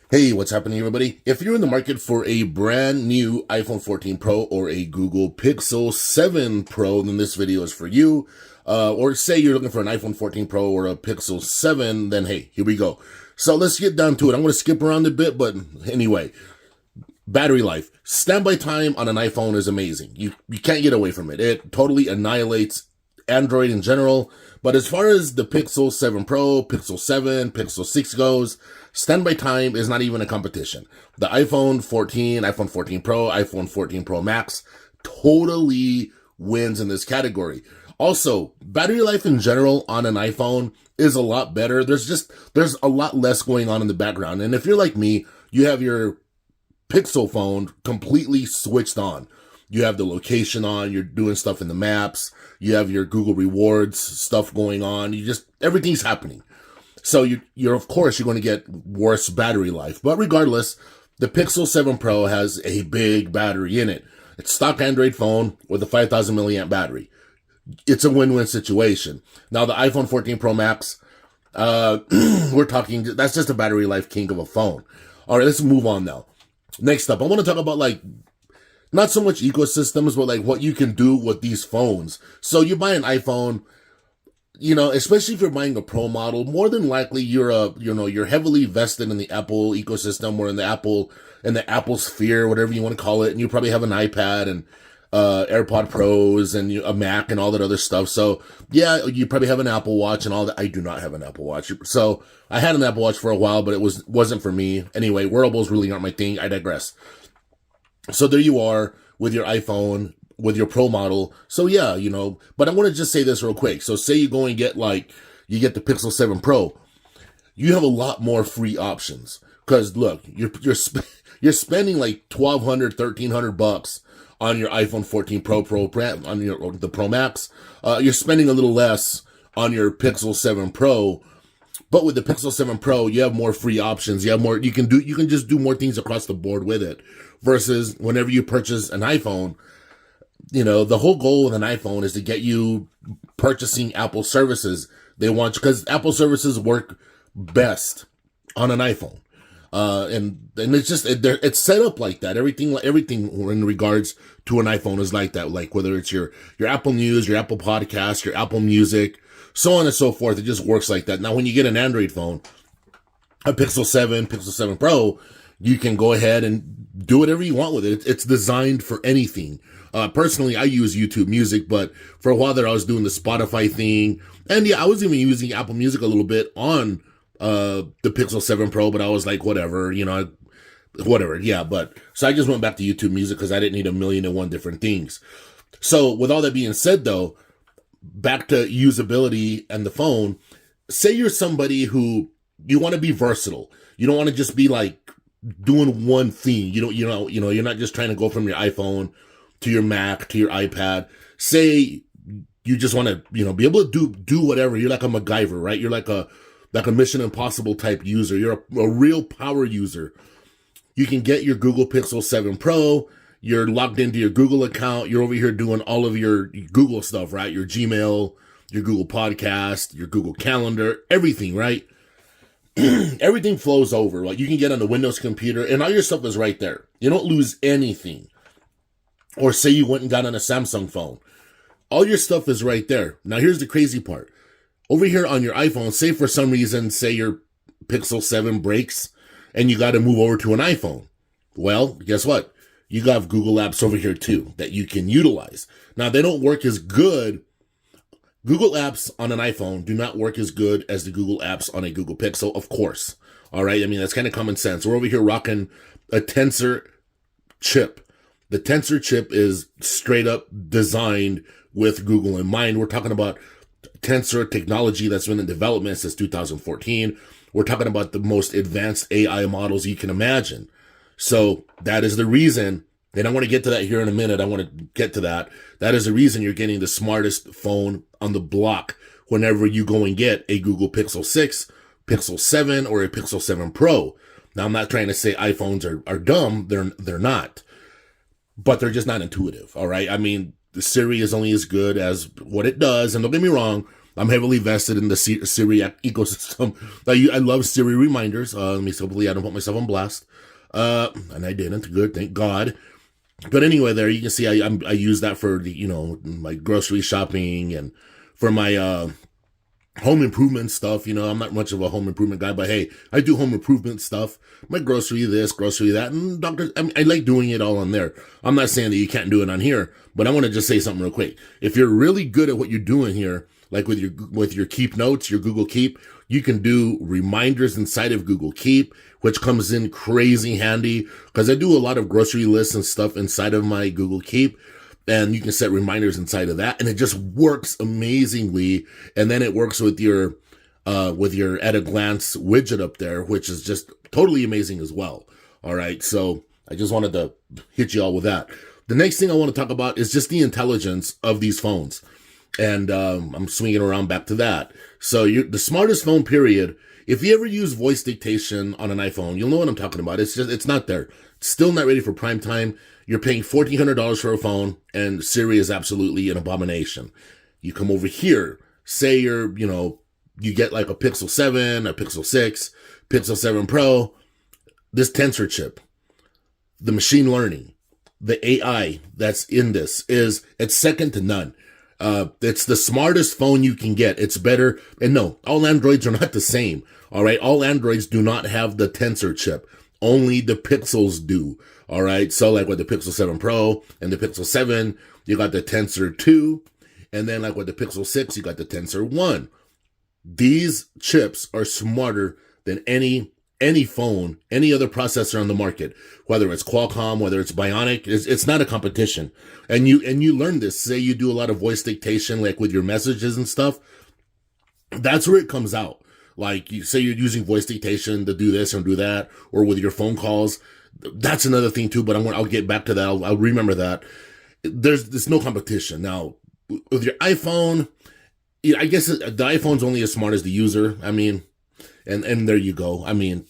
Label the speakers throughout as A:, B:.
A: Hey, what's happening, everybody? If you're in the market for a brand new iPhone 14 Pro or a Google Pixel 7 Pro, then this video is for you. Or say you're looking for an iPhone 14 Pro or a Pixel 7, then hey, here we go. So let's get down to it. I'm going to skip around a bit, but anyway, battery life. Standby time on an iPhone is amazing. You can't get away from it. It totally annihilates Android in general. But as far as the Pixel 7 Pro, Pixel 7, Pixel 6 goes, standby time is not even a competition. The iPhone 14, iPhone 14 Pro, iPhone 14 Pro Max totally wins in this category. Also, battery life in general on an iPhone is a lot better. There's a lot less going on in the background. And if you're like me, you have your Pixel phone completely switched on. You have the location on, you're doing stuff in the maps, you have your Google rewards stuff going on, everything's happening. So you're of course, you're going to get worse battery life. But regardless, the Pixel 7 Pro has a big battery in it. It's stock Android phone with a 5,000 milliamp battery. It's a win-win situation. Now the iPhone 14 Pro Max, we're talking, that's just a battery life king of a phone. All right, let's move on now. Next up, I want to talk about not so much ecosystems, but what you can do with these phones. So you buy an iPhone, especially if you're buying a Pro model, more than likely you're heavily vested in the Apple ecosystem or in the Apple sphere, whatever you want to call it. And you probably have an iPad and AirPod Pros and a Mac and all that other stuff. So yeah, you probably have an Apple Watch and all that. I do not have an Apple Watch. So I had an Apple Watch for a while, but it wasn't for me. Anyway, wearables really aren't my thing. I digress. So there you are with your iPhone, with your Pro model. So yeah, but I want to just say this real quick. So say you go and get you get the Pixel 7 Pro, you have a lot more free options. Cause look, you're spending like $1,200, $1,300 on your iPhone 14 Pro, on the Pro Max. You're spending a little less on your Pixel 7 Pro. But with the Pixel 7 Pro, you have more free options. You can just do more things across the board with it. Versus whenever you purchase an iPhone, the whole goal with an iPhone is to get you purchasing Apple services. They want you, because Apple services work best on an iPhone. And it's set up like that. Everything in regards to an iPhone is like that. Like whether it's your Apple News, your Apple Podcast, your Apple Music, so on and so forth. It just works like that. Now, when you get an Android phone, a Pixel 7, Pixel 7 Pro, you can go ahead and do whatever you want with it. It's designed for anything. Personally, I use YouTube Music, but for a while there, I was doing the Spotify thing. And yeah, I was even using Apple Music a little bit on the Pixel 7 Pro, but I was like, whatever, whatever. Yeah, so I just went back to YouTube Music because I didn't need a million and one different things. So with all that being said, though, back to usability and the phone, say you're somebody who you want to be versatile. You don't want to just be doing one thing. You're not just trying to go from your iPhone to your Mac to your iPad. Say you just want to, be able to do whatever. You're like a MacGyver, right? You're like a Mission Impossible type user. You're a real power user. You can get your Google Pixel 7 Pro. You're logged into your Google account. You're over here doing all of your Google stuff, right? Your Gmail, your Google Podcast, your Google Calendar, everything, right? Everything flows over. You can get on the Windows computer and all your stuff is right there. You don't lose anything. Or say you went and got on a Samsung phone. All your stuff is right there. Now here's the crazy part. Over here on your iPhone, say for some reason, say your Pixel 7 breaks and you got to move over to an iPhone. Well, guess what? You got Google Apps over here too that you can utilize. Now they don't work as good. Google Apps on an iPhone do not work as good as the Google Apps on a Google Pixel, of course. All right. I mean, that's kind of common sense. We're over here rocking a Tensor chip. The Tensor chip is straight up designed with Google in mind. We're talking about Tensor technology that's been in development since 2014. We're talking about the most advanced AI models you can imagine. So that is the reason, and I want to get to that here in a minute. I want to get to that. That is the reason you're getting the smartest phone on the block whenever you go and get a Google Pixel 6, Pixel 7, or a Pixel 7 Pro. Now, I'm not trying to say iPhones are dumb. They're not. But they're just not intuitive, all right? I mean, the Siri is only as good as what it does. And don't get me wrong, I'm heavily vested in the Siri ecosystem. I love Siri reminders. Let me hopefully I don't put myself on blast. And I didn't. Good, thank God. But anyway, there you can see I use that for the, my grocery shopping and for my home improvement stuff. I'm not much of a home improvement guy, but hey, I do home improvement stuff. My grocery this, grocery that, and I like doing it all on there. I'm not saying that you can't do it on here, but I want to just say something real quick. If you're really good at what you're doing here, like with your Keep Notes, your Google Keep, you can do reminders inside of Google Keep, which comes in crazy handy because I do a lot of grocery lists and stuff inside of my Google Keep. And you can set reminders inside of that, and it just works amazingly. And then it works with your at a glance widget up there, which is just totally amazing as well. All right. So I just wanted to hit you all with that. The next thing I want to talk about is just the intelligence of these phones. And, I'm swinging around back to that. So the smartest phone period. If you ever use voice dictation on an iPhone, you'll know what I'm talking about. It's not there. It's still not ready for prime time. You're paying $1,400 for a phone, and Siri is absolutely an abomination. You come over here, say you get like a Pixel 7, a Pixel 6, Pixel 7 Pro, this tensor chip, the machine learning, the AI that's in this it's second to none. It's the smartest phone you can get. It's better. And no, all Androids are not the same. All right. All Androids do not have the tensor chip. Only the Pixels do. All right. So like with the Pixel 7 Pro and the Pixel 7, you got the Tensor 2. And then like with the Pixel 6, you got the Tensor 1. These chips are smarter than any phone, any other processor on the market, whether it's Qualcomm, whether it's Bionic, it's not a competition. And you learn this. Say you do a lot of voice dictation, like with your messages and stuff. That's where it comes out. Like you say you're using voice dictation to do this and do that, or with your phone calls. That's another thing too, but I'll get back to that. I'll remember that. There's no competition. Now, with your iPhone, I guess the iPhone's only as smart as the user. I mean, and there you go. I mean,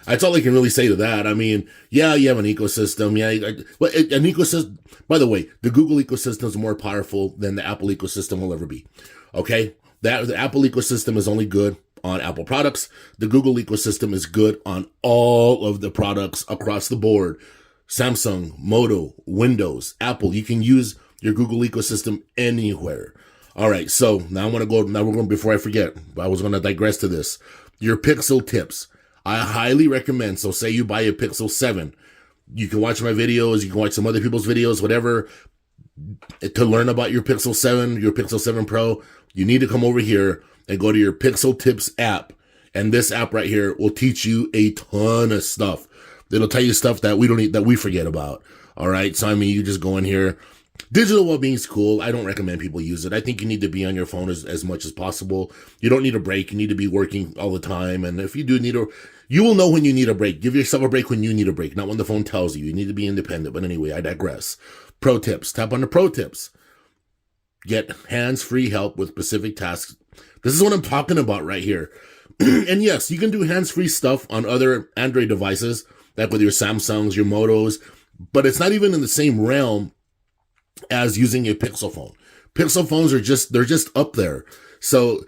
A: that's all I can really say to that. I mean, yeah, you have an ecosystem. Yeah, an ecosystem. By the way, the Google ecosystem is more powerful than the Apple ecosystem will ever be. Okay, the Apple ecosystem is only good on Apple products. The Google ecosystem is good on all of the products across the board. Samsung, Moto, Windows, Apple. You can use your Google ecosystem anywhere. All right. So now we're going, before I forget, I was going to digress to this. Your Pixel tips. I highly recommend. So say you buy a Pixel 7. You can watch my videos. You can watch some other people's videos, whatever. To learn about your Pixel 7, your Pixel 7 Pro, you need to come over here and go to your Pixel Tips app. And this app right here will teach you a ton of stuff. It'll tell you stuff that we forget about. All right. So, I mean, you just go in here. Digital well-being is cool. I don't recommend people use it. I think you need to be on your phone as much as possible. You don't need a break. You need to be working all the time. And if you do you will know when you need a break. Give yourself a break when you need a break, not when the phone tells you. You need to be independent. But anyway, I digress. Pro tips. Tap on the pro tips. Get hands-free help with specific tasks. This is what I'm talking about right here. And yes, you can do hands-free stuff on other Android devices, like with your Samsungs, your Motos, but it's not even in the same realm as using a Pixel phone. Pixel phones they're just up there. So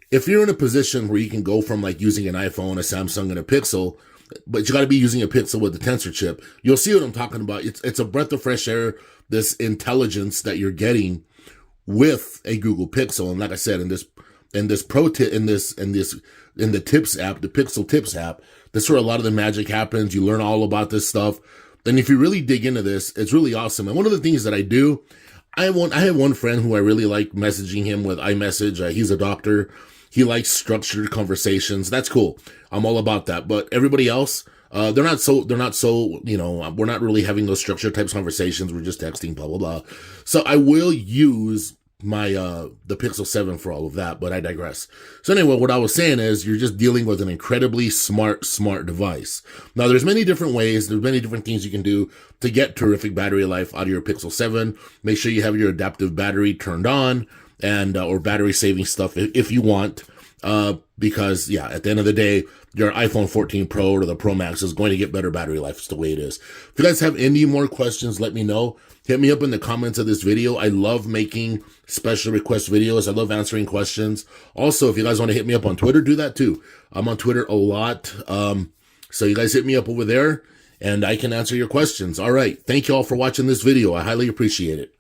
A: if you're in a position where you can go from like using an iPhone, a Samsung, and a Pixel, but you got to be using a Pixel with the tensor chip, you'll see what I'm talking about. It's a breath of fresh air, this intelligence that you're getting with a Google Pixel. And like I said, in the Tips app, the Pixel Tips app, that's where a lot of the magic happens. You learn all about this stuff. And if you really dig into this, it's really awesome. And one of the things that I do, I have one friend who I really like messaging him with iMessage. He's a doctor. He likes structured conversations. That's cool. I'm all about that. But everybody else, they're not so, we're not really having those structured types of conversations. We're just texting, blah, blah, blah. So I will use my, the Pixel 7 for all of that, but I digress. So anyway, what I was saying is you're just dealing with an incredibly smart device. Now there's many different ways. There's many different things you can do to get terrific battery life out of your Pixel 7. Make sure you have your adaptive battery turned on and, or battery saving stuff if you want. because yeah, at the end of the day, your iPhone 14 Pro or the Pro Max is going to get better battery life. It's the way it is. If you guys have any more questions, let me know. Hit me up in the comments of this video. I love making special request videos. I love answering questions. Also, if you guys want to hit me up on Twitter, do that too. I'm on Twitter a lot. So you guys hit me up over there and I can answer your questions. All right. Thank you all for watching this video. I highly appreciate it.